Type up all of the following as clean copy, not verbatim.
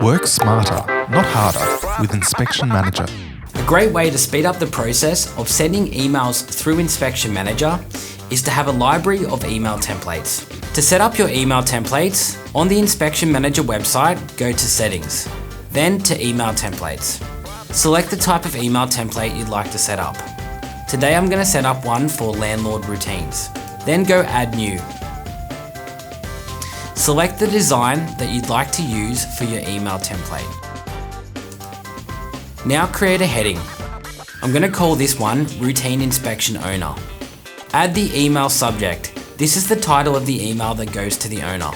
Work smarter, not harder, with Inspection Manager. A great way to speed up the process of sending emails through Inspection Manager is to have a library of email templates. To set up your email templates, on the Inspection Manager website, go to Settings, then to Email Templates. Select the type of email template you'd like to set up. Today I'm going to set up one for landlord routines. Then go Add New. Select the design that you'd like to use for your email template. Now create a heading. I'm going to call this one Routine Inspection Owner. Add the email subject. This is the title of the email that goes to the owner.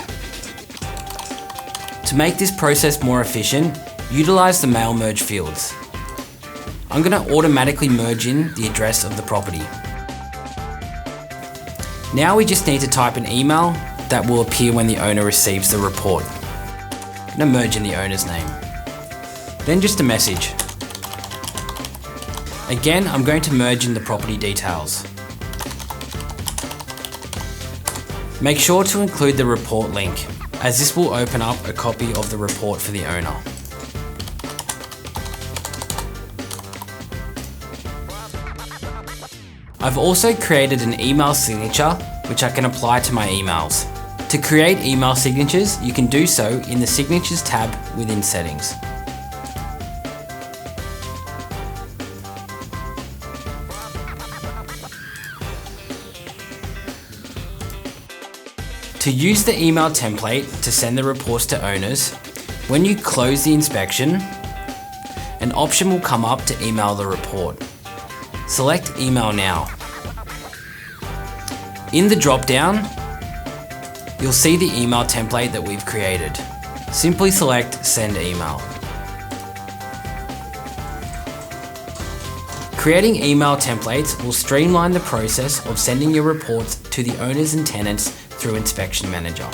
To make this process more efficient, utilize the mail merge fields. I'm going to automatically merge in the address of the property. Now we just need to type an email that will appear when the owner receives the report. I'm going to merge in the owner's name. Then just a message. Again, I'm going to merge in the property details. Make sure to include the report link, as this will open up a copy of the report for the owner. I've also created an email signature which I can apply to my emails. To create email signatures, you can do so in the Signatures tab within Settings. To use the email template to send the reports to owners, when you close the inspection, an option will come up to email the report. Select Email Now. In the drop-down, you'll see the email template that we've created. Simply select Send Email. Creating email templates will streamline the process of sending your reports to the owners and tenants through Inspection Manager.